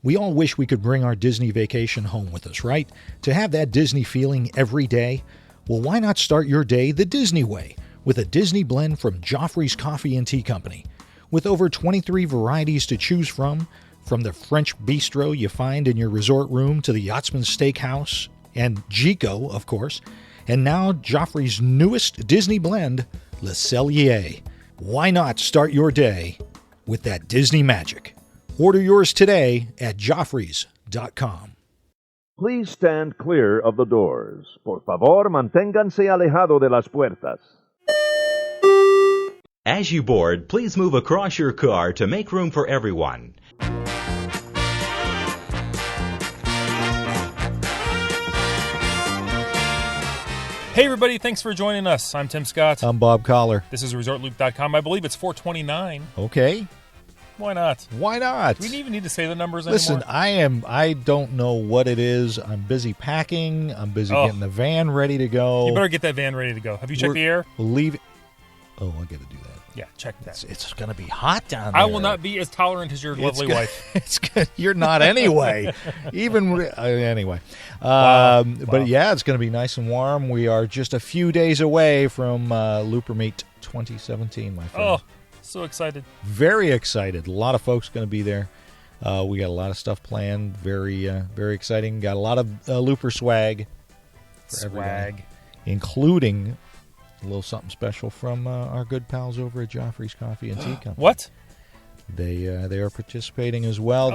We all wish we could bring our Disney vacation home with us, right? To have that Disney feeling every day? Well, why not start your day the Disney way with a Disney blend from Joffrey's Coffee and Tea Company? With over 23 varieties to choose from the French bistro you find in your resort room to the Yachtsman Steakhouse and Gico, of course, and now Joffrey's newest Disney blend, Le Cellier. Why not start your day with that Disney magic? Order yours today at joffreys.com. Please stand clear of the doors. Por favor, manténganse alejado de las puertas. As you board, please move across your car to make room for everyone. Hey everybody, thanks for joining us. I'm Tim Scott. I'm Bob Collar. This is ResortLoop.com. I believe it's 429. Okay. Why not? Why not? We don't even need to say the numbers Listen, anymore. I don't know what it is. I'm busy packing. I'm busy getting the van ready to go. You better get that van ready to go. Have you checked the air? We'll leave it. Oh, I got to do that. Yeah, check that. It's going to be hot down there. I will not be as tolerant as your lovely wife. It's good. You're not anyway. Anyway. Wow. But yeah, it's going to be nice and warm. We are just a few days away from Looper Meet 2017, my friend. Oh, so excited. Very excited. A lot of folks going to be there. We got a lot of stuff planned. Very, very exciting. Got a lot of Looper swag for everybody, including a little something special from our good pals over at Joffrey's Coffee and Tea Company. What? They are participating as well.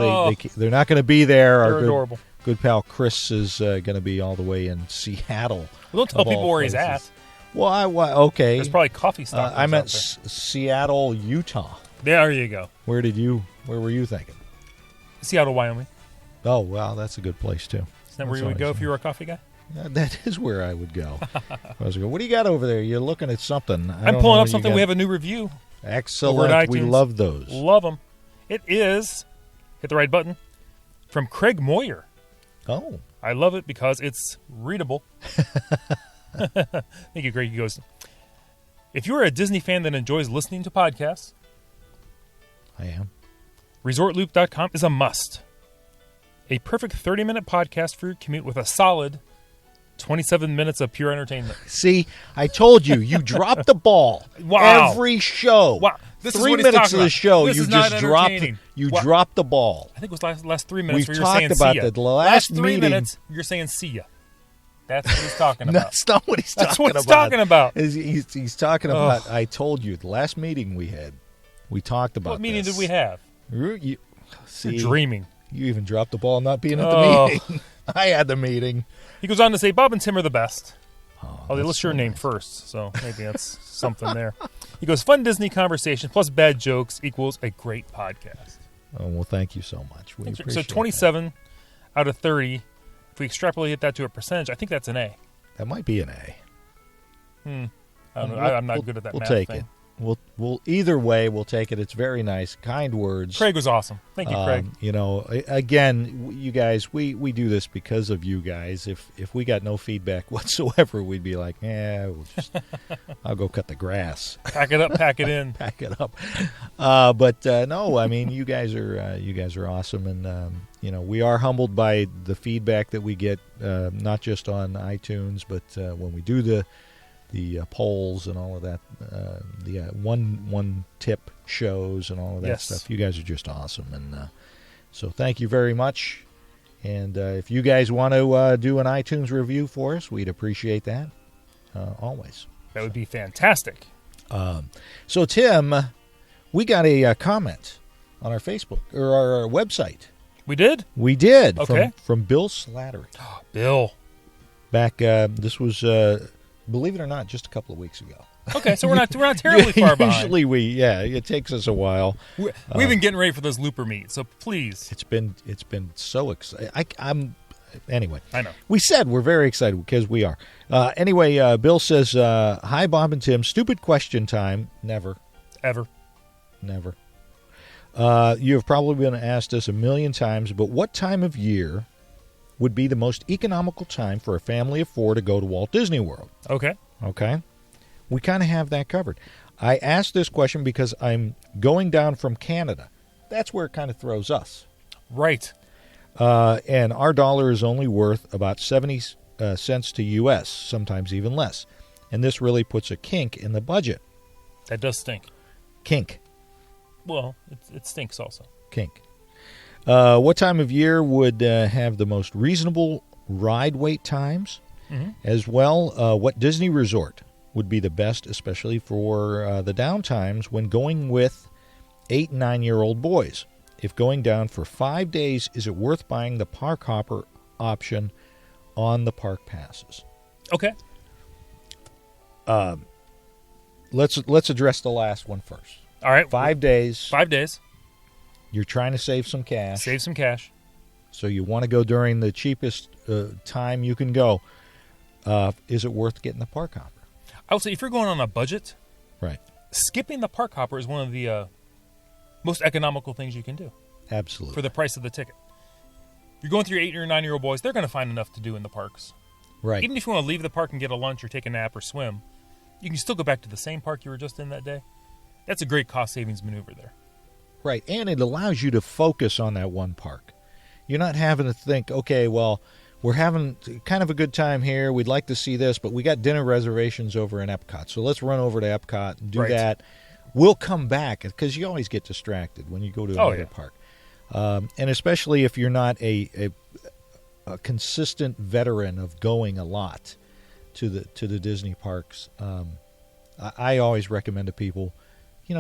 They're not going to be there. They're adorable. Good pal Chris is going to be all the way in Seattle. Well, don't tell people where he's at. Well, okay. There's probably coffee stock. I meant Seattle, Utah. There you go. Where were you thinking? Seattle, Wyoming. Oh, well, that's a good place too. Isn't that where you would go if you were a coffee guy? That is where I would go. What do you got over there? You're looking at something. I'm pulling up something. We have a new review. Excellent. We love those. Love them. It is, hit the right button, from Craig Moyer. Oh. I love it because it's readable. Thank you, Craig. He goes, if you are a Disney fan that enjoys listening to podcasts, I am. ResortLoop.com is a must. A perfect 30-minute podcast for your commute with a solid 27 minutes of pure entertainment. See, I told you, you dropped the ball. Wow. Every show. Wow. This 3 is what minutes of the show, this you just dropped the ball. I think it was last 3 minutes We've where you're saying talked about see ya. the last 3 meeting. minutes, you're saying see ya. That's what he's talking about. That's not what he's talking about. That's what he's talking about. He's talking about, I told you, the last meeting we had, we talked about What meeting this. did we have? You're dreaming. You even dropped the ball not being at the meeting. I had the meeting. He goes on to say, Bob and Tim are the best. Oh, they list your name first, so maybe that's something there. He goes, fun Disney conversation plus bad jokes equals a great podcast. Oh, well, thank you so much. We appreciate so 27 out of 30. If we extrapolate that to a percentage, I think that's an A. That might be an A. I don't know. I'm not good at that math thing. thing. We'll either way, we'll take it. It's very nice, kind words. Craig was awesome. Thank you, Craig. Again, you guys, we do this because of you guys. If we got no feedback whatsoever, we'd be like, I'll go cut the grass. Pack it up, pack it in. Pack it up. But no, I mean, you guys are awesome, and we are humbled by the feedback that we get, not just on iTunes, but when we do the polls and all of that, the one tip shows and all of that stuff. You guys are just awesome, and so thank you very much. And if you guys want to do an iTunes review for us, we'd appreciate that always. That would be fantastic. So Tim, we got a comment on our Facebook or our website. We did. Okay. From Bill Slattery. Oh, Bill. Back. This was. Believe it or not, just a couple of weeks ago. Okay, so we're not terribly far behind. Usually it takes us a while. We've been getting ready for those Looper Meet, so please. It's been so exciting. Anyway. I know. We said we're very excited because we are. Anyway, Bill says, "Hi, Bob and Tim. Stupid question time. Never, ever, never. You have probably been asked this a million times, but what time of year would be the most economical time for a family of 4 to go to Walt Disney World?" Okay. We kind of have that covered. I asked this question because I'm going down from Canada. That's where it kind of throws us. Right. And our dollar is only worth about 70 cents to U.S., sometimes even less. And this really puts a kink in the budget. That does stink. Kink. Well, it stinks also. Kink. What time of year would have the most reasonable ride wait times? Mm-hmm. As well, what Disney resort would be the best, especially for the down times when going with 8 and 9-year-old boys? If going down for 5 days, is it worth buying the park hopper option on the park passes? Okay. Let's address the last one first. All right. 5 days. 5 days. You're trying to save some cash. Save some cash. So you want to go during the cheapest time you can go. Is it worth getting the park hopper? I would say if you're going on a budget, Right. skipping the park hopper is one of the most economical things you can do Absolutely. for the price of the ticket. If you're going through your 8 or 9-year-old boys, they're going to find enough to do in the parks. Right. Even if you want to leave the park and get a lunch or take a nap or swim, you can still go back to the same park you were just in that day. That's a great cost savings maneuver there. Right. And it allows you to focus on that one park. You're not having to think, okay, well, we're having kind of a good time here. We'd like to see this, but we got dinner reservations over in Epcot. So let's run over to Epcot and do Right. that. We'll come back because you always get distracted when you go to another park. And especially if you're not a consistent veteran of going a lot to the Disney parks. I always recommend to people,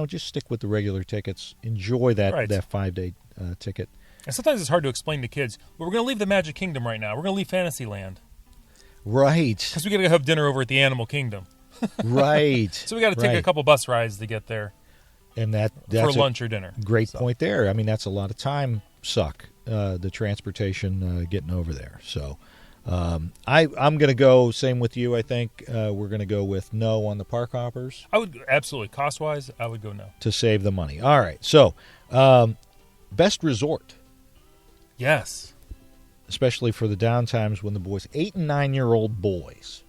just stick with the regular tickets. Enjoy that 5-day ticket. And sometimes it's hard to explain to kids, well, we're going to leave the Magic Kingdom right now. We're going to leave Fantasyland. Right. Because we got to have dinner over at the Animal Kingdom. Right. So we got to take a couple bus rides to get there. And that's for lunch or dinner. Great point there. I mean, that's a lot of time suck, the transportation getting over there. So I'm going to go, same with you, I think. We're going to go with no on the park hoppers. I would, absolutely. Cost-wise, I would go no. To save the money. All right. So, best resort. Yes. Especially for the downtimes when the boys, 8 and 9-year-old boys.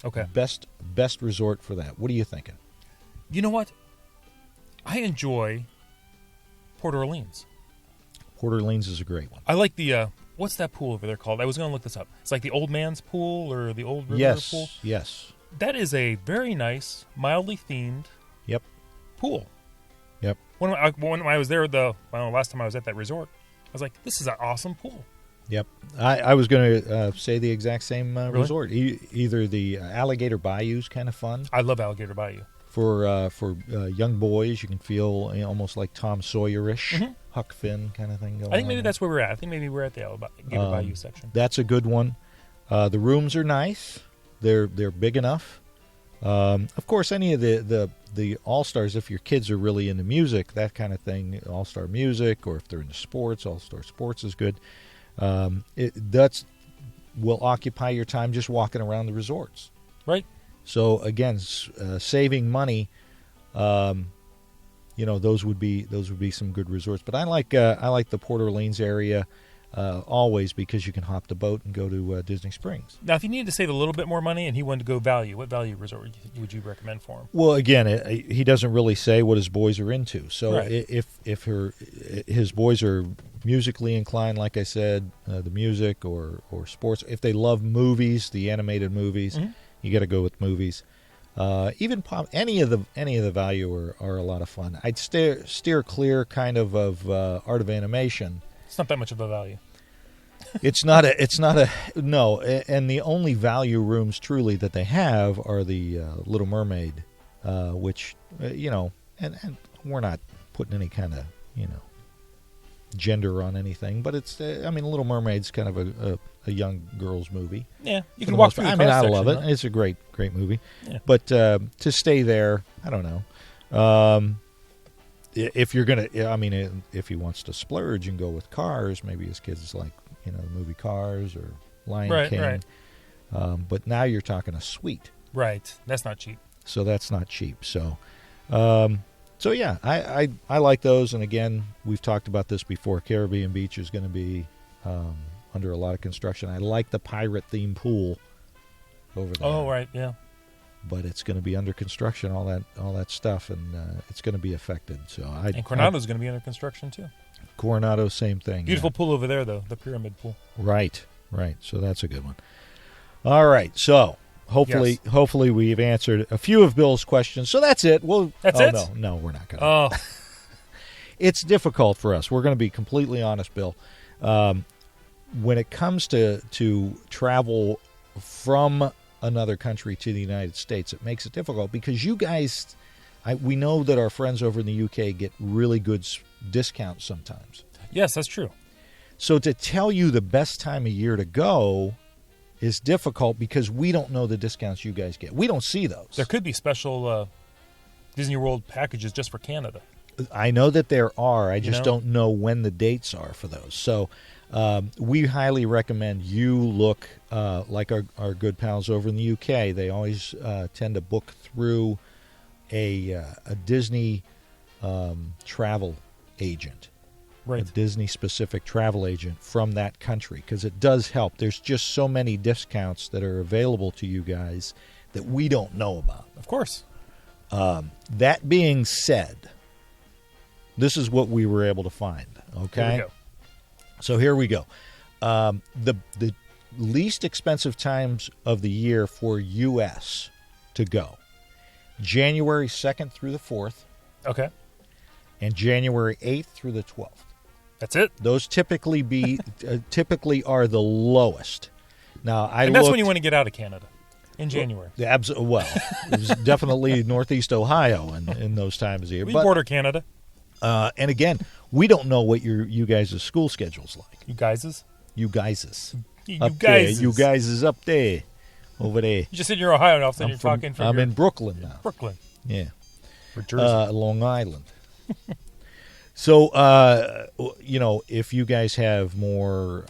Okay. Best resort for that. What are you thinking? You know what? I enjoy Port Orleans. Port Orleans is a great one. I like the, what's that pool over there called? I was going to look this up. It's like the old man's pool or the old river pool. Yes. That is a very nice, mildly themed pool. Yep. When I was there, last time I was at that resort, I was like, this is an awesome pool. Yep. I was going to say the exact same Really? resort. Either the Alligator Bayou is kind of fun. I love Alligator Bayou. For young boys, you can feel almost like Tom Sawyer-ish, Huck Finn kind of thing going on. I think maybe that's where we're at. I think maybe we're at the Alligator Bayou section. That's a good one. The rooms are nice. They're big enough. Of course, any of the All-Stars, if your kids are really into music, that kind of thing, All-Star Music, or if they're into sports, All-Star Sports is good. That's will occupy your time just walking around the resorts. Right. So again, saving money, those would be some good resorts. But I like the Port Orleans area always because you can hop the boat and go to Disney Springs. Now, if you needed to save a little bit more money and he wanted to go value, what value resort would you recommend for him? Well, again, he doesn't really say what his boys are into. So Right. if his boys are musically inclined, like I said, the music or sports, if they love movies, the animated movies. You got to go with movies. Even any of the value are a lot of fun. I'd steer clear kind of Art of Animation. It's not that much of a value. It's not a no. And the only value rooms truly that they have are the Little Mermaid, which and we're not putting any kind of gender on anything, but it's Little Mermaid's kind of a young girl's movie. Yeah, you can walk through the I section, love it. Huh? It's a great movie. Yeah. But to stay there, I don't know. If you're gonna, if he wants to splurge and go with Cars, maybe his kids like the movie Cars or Lion King. Right. But now you're talking a suite. Right. That's not cheap. So that's not cheap. So, yeah, I like those. And again, we've talked about this before. Caribbean Beach is going to be under a lot of construction. I like the pirate theme pool over there. Oh, right, yeah. But it's going to be under construction, all that stuff, and it's going to be affected. So And Coronado's going to be under construction too. Coronado, same thing. Beautiful pool over there, though, the pyramid pool. Right. So that's a good one. All right. So hopefully we've answered a few of Bill's questions. So that's it. That's it? No, we're not going to. Oh, It's difficult for us. We're going to be completely honest, Bill. When it comes to travel from another country to the United States, it makes it difficult because you guys, we know that our friends over in the UK get really good discounts sometimes. yes, that's true. So to tell you the best time of year to go is difficult because we don't know the discounts you guys get. We don't see those. There could be special Disney World packages just for Canada. I know that there are. I just don't know when the dates are for those. So we highly recommend you look like our good pals over in the UK. They always tend to book through a Disney travel agent, Right. a Disney-specific travel agent from that country, because it does help. There's just so many discounts that are available to you guys that we don't know about. Of course. That being said, this is what we were able to find. Okay, Here we go. So here we go. The least expensive times of the year for U.S. to go: January 2nd through the 4th, Okay. and January 8th through the 12th. That's it. Those typically are the lowest. Now And that's when you want to get out of Canada, in January. Well, it's definitely Northeast Ohio in those times of year. We But, border Canada. and again, we don't know what you guys' school schedule's like. You guyses. You guys's. You Up guys. there. You guys is up there. Over there. You just said you're Ohio, and all of a sudden you're talking from I'm your in Brooklyn now. Brooklyn. Yeah. Or Jersey. Long Island. So, if you guys have more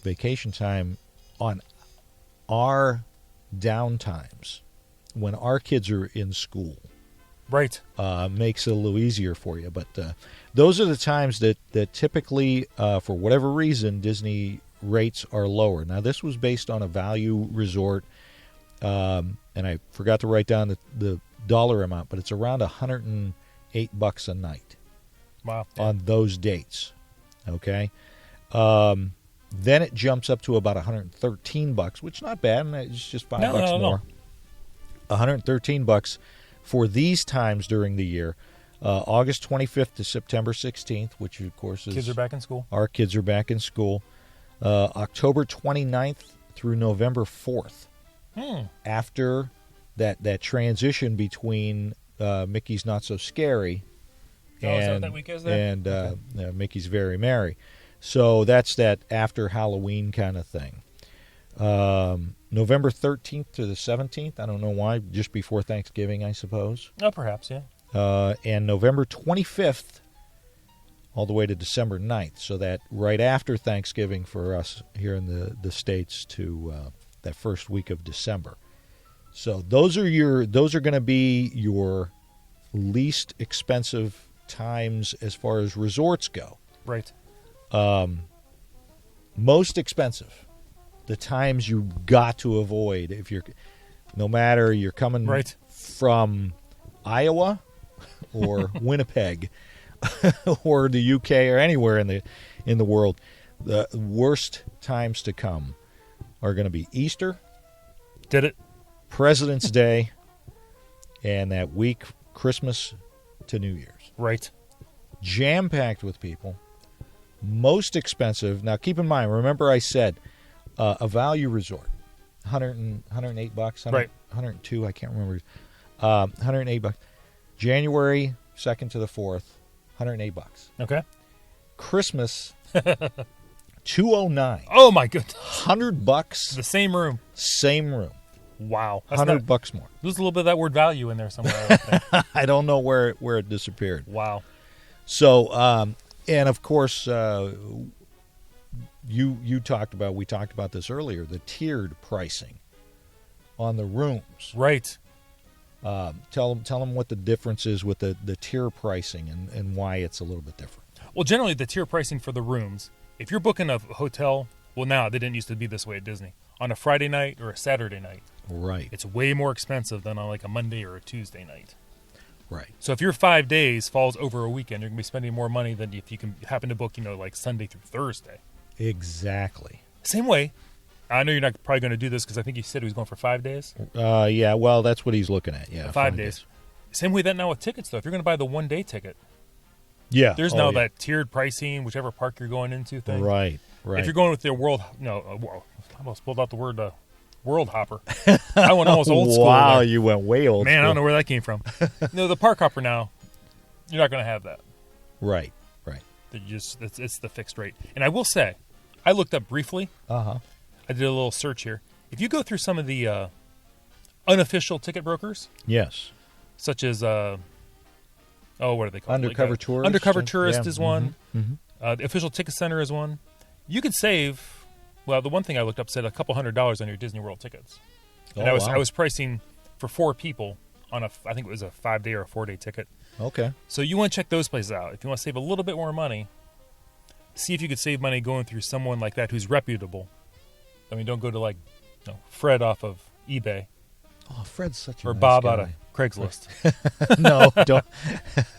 vacation time on our downtimes, when our kids are in school, Right. makes it a little easier for you. But those are the times that typically, for whatever reason, Disney rates are lower. Now, this was based on a value resort, and I forgot to write down the dollar amount, but it's around $108 a night. Wow. On those dates. Okay. Then it jumps up to about $113, which is not bad. It's just $5 more. $113 for these times during the year. August 25th to September 16th, which of course is Kids are back in school. Our kids are back in school. October 29th through November 4th. After that transition between Mickey's Not So Scary Is that what that week is there? and Mickey's Very Merry. So that's that after Halloween kind of thing. November 13th to the 17th. I don't know why. Just before Thanksgiving, I suppose. Oh, perhaps, yeah. And November 25th all the way to December 9th. So that right after Thanksgiving for us here in the States to that first week of December. So those are going to be your least expensive times as far as resorts go. Right. Most expensive, the times you got to avoid no matter you're coming Right. from Iowa or Winnipeg or the UK or anywhere in the world. The worst times to come are going to be Easter, Did it? President's Day, and that week Christmas to New Year's. Right. Jam-packed with people. Most expensive. Now, keep in mind, remember I said a value resort, $108, Right. 102, I can't remember. $108. January 2nd to the 4th, $108. Okay. Christmas, $209. Oh, my goodness. $100, The same room. same room. Wow. That's $100 more. There's a little bit of that word value in there somewhere. I would think. I don't know where it disappeared. Wow. So, and of course, we talked about this earlier, the tiered pricing on the rooms. Right. Tell them what the difference is with the tier pricing and why it's a little bit different. Well, generally, the tier pricing for the rooms, if you're booking a hotel, well, now, they didn't used to be this way at Disney, on a Friday night or a Saturday night, Right. it's way more expensive than on like a Monday or a Tuesday night. Right. So if your 5 days falls over a weekend, you're going to be spending more money than if you can happen to book, like Sunday through Thursday. Exactly. Same way. I know you're not probably going to do this because I think you said he was going for 5 days. Yeah, well, that's what he's looking at. Yeah, 5 days. Same way that now with tickets, though. If you're going to buy the one-day ticket, yeah, there's now that tiered pricing, whichever park you're going into thing. Right. If you're going with the world, I almost pulled out the word world hopper. I went almost old school. Wow, there. you went way old Man, school. I don't know where that came from. The park hopper now, you're not going to have that. Right. It's the fixed rate. And I will say, I looked up briefly. Uh-huh. I did a little search here. If you go through some of the unofficial ticket brokers, Yes. such as what are they called? Undercover Tourist. Undercover Tourist is one. Mm-hmm. The Official Ticket Center is one. You could save. Well, the one thing I looked up said a couple $100s on your Disney World tickets. And I was pricing for 4 people on I think it was a 5-day or a 4-day ticket. Okay. So you want to check those places out. If you want to save a little bit more money, see if you could save money going through someone like that who's reputable. I mean, don't go to Fred off of eBay. Oh, Fred's such a or nice Bob guy. out of Craigslist. No, don't.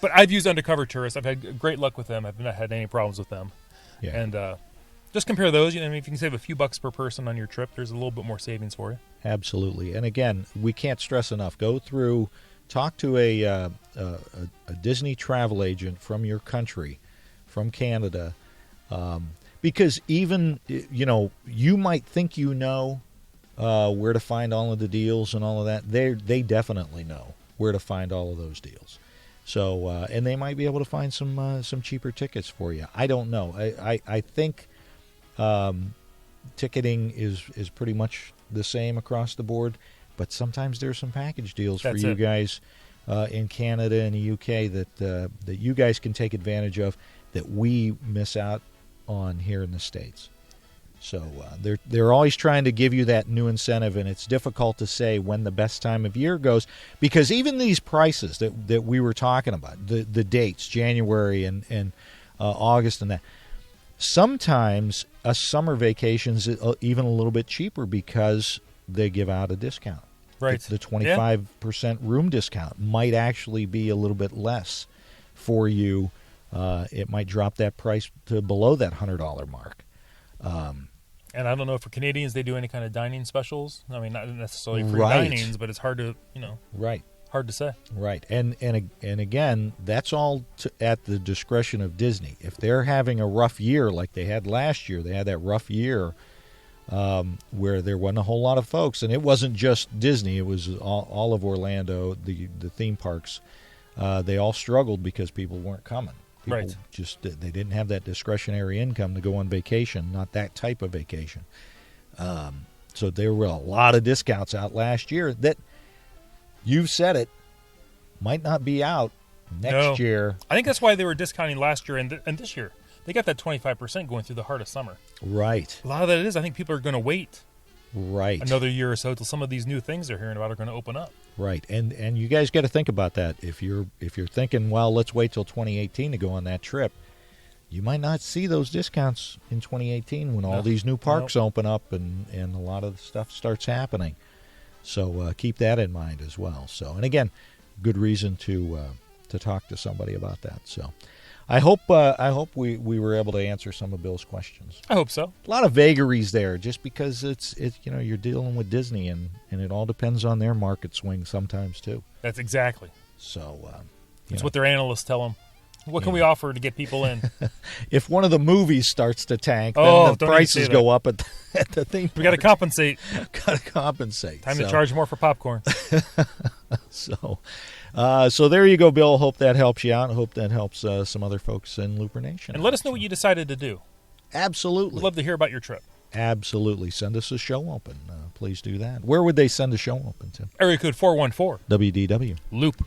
But I've used Undercover Tourist. I've had great luck with them. I've not had any problems with them. Yeah. And just compare those. If you can save a few bucks per person on your trip, there's a little bit more savings for you. Absolutely. And again, we can't stress enough. Go through, talk to a Disney travel agent from your country, from Canada, because even you might think where to find all of the deals and all of that. They definitely know where to find all of those deals. So and they might be able to find some cheaper tickets for you. I don't know. I think ticketing is pretty much the same across the board, but sometimes there's some package deals for you guys in Canada and the UK that you guys can take advantage of that we miss out on here in the States. So they're always trying to give you that new incentive, and it's difficult to say when the best time of year goes, because even these prices that we were talking about, the dates, January and August and that, sometimes a summer vacation's even a little bit cheaper because they give out a discount. Right. The 25% room discount might actually be a little bit less for you. It might drop that price to below that $100 mark. And I don't know if for Canadians they do any kind of dining specials. I mean, not necessarily free Right. dinings, but it's hard to Right. hard to say. Right, and again, that's all at the discretion of Disney. If they're having a rough year like they had last year, they had that rough year where there wasn't a whole lot of folks, and it wasn't just Disney; it was all of Orlando, the theme parks. They all struggled because people weren't coming. People Right. just they didn't have that discretionary income to go on vacation, not that type of vacation. So there were a lot of discounts out last year that. You've said it, might not be out next year. I think that's why they were discounting last year and this year. They got that 25% going through the heart of summer. Right. A lot of that is, I think people are going to wait another year or so till some of these new things they're hearing about are going to open up. Right. And you guys got to think about that. If you're thinking, well, let's wait till 2018 to go on that trip, you might not see those discounts in 2018 when all these new parks open up and a lot of the stuff starts happening. So keep that in mind as well. So, and again, good reason to talk to somebody about that. So, I hope we were able to answer some of Bill's questions. I hope so. A lot of vagaries there, just because it's you're dealing with Disney and it all depends on their market swing sometimes too. That's exactly. So it's what their analysts tell them. What can we offer to get people in? If one of the movies starts to tank, then the prices go up at the theme park. We got to compensate. Got to compensate. Time to charge more for popcorn. So there you go, Bill. Hope that helps you out. I hope that helps some other folks in Looper Nation. And let us know what you decided to do. Absolutely. We'd love to hear about your trip. Absolutely. Send us a show open. Please do that. Where would they send a show open, Tim? Area code 414. WDW. Loop.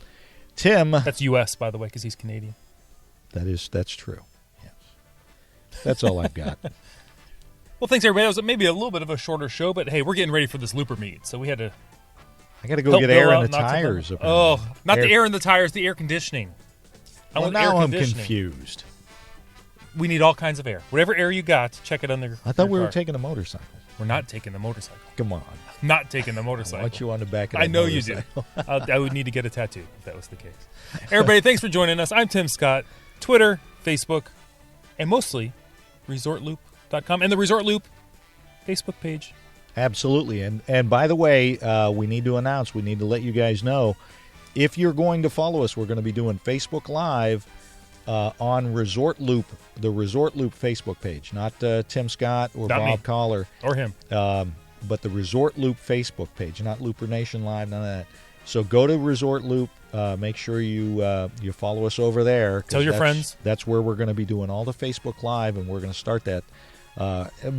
Tim. That's U.S., by the way, because he's Canadian. That's true. Yes. That's all I've got. Well, thanks, everybody. That was maybe a little bit of a shorter show, but hey, we're getting ready for this Looper meet, so we had to. I got to go get air in the tires. Oh, not the air in the tires, the air conditioning. Well, now I'm confused. We need all kinds of air. Whatever air you got, check it on the. I thought we were taking a motorcycle. We're not taking the motorcycle. Come on. Not taking the I motorcycle. want you on the back of the I know you do. I would need to get a tattoo if that was the case. Everybody, thanks for joining us. I'm Tim Scott. Twitter, Facebook, and mostly ResortLoop.com and the Resort Loop Facebook page. Absolutely. And by the way, we need to let you guys know, if you're going to follow us, we're going to be doing Facebook Live on Resort Loop, the Resort Loop Facebook page, not Tim Scott or Not Bob me. Collar. Or him. But the Resort Loop Facebook page, not Looper Nation Live, none of that. So go to Resort Loop. Make sure you follow us over there. Tell your friends. That's where we're going to be doing all the Facebook Live, and we're going to start that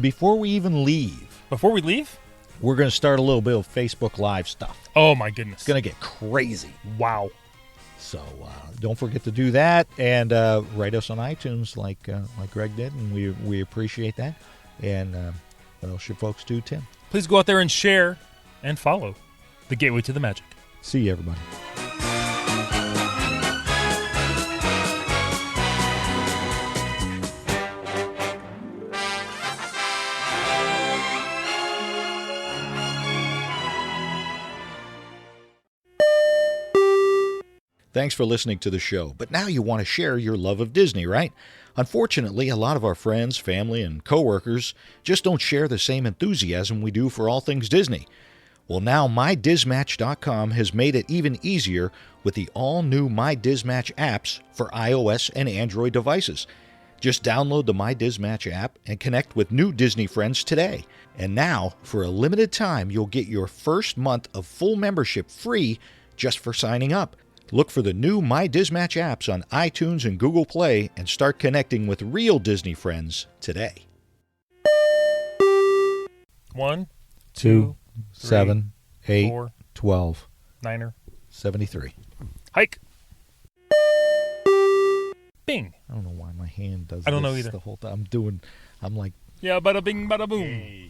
before we even leave. Before we leave? We're going to start a little bit of Facebook Live stuff. Oh, my goodness. It's going to get crazy. Wow. So don't forget to do that, and write us on iTunes like Greg did, and we appreciate that. And what else should folks do, Tim? Please go out there and share and follow the Gateway to the Magic. See you, everybody. Thanks for listening to the show, but now you want to share your love of Disney, right? Unfortunately, a lot of our friends, family, and coworkers just don't share the same enthusiasm we do for all things Disney. Well, now MyDizMatch.com has made it even easier with the all-new MyDizMatch apps for iOS and Android devices. Just download the MyDizMatch app and connect with new Disney friends today. And now, for a limited time, you'll get your first month of full membership free just for signing up. Look for the new MyDizMatch apps on iTunes and Google Play and start connecting with real Disney friends today. 1, 2, 3, 7, 8, 4, 12, 9er. 73. Hike. Bing. I don't know why my hand does I don't know this either. the whole time. I'm like... Yeah, bada bing, bada boom.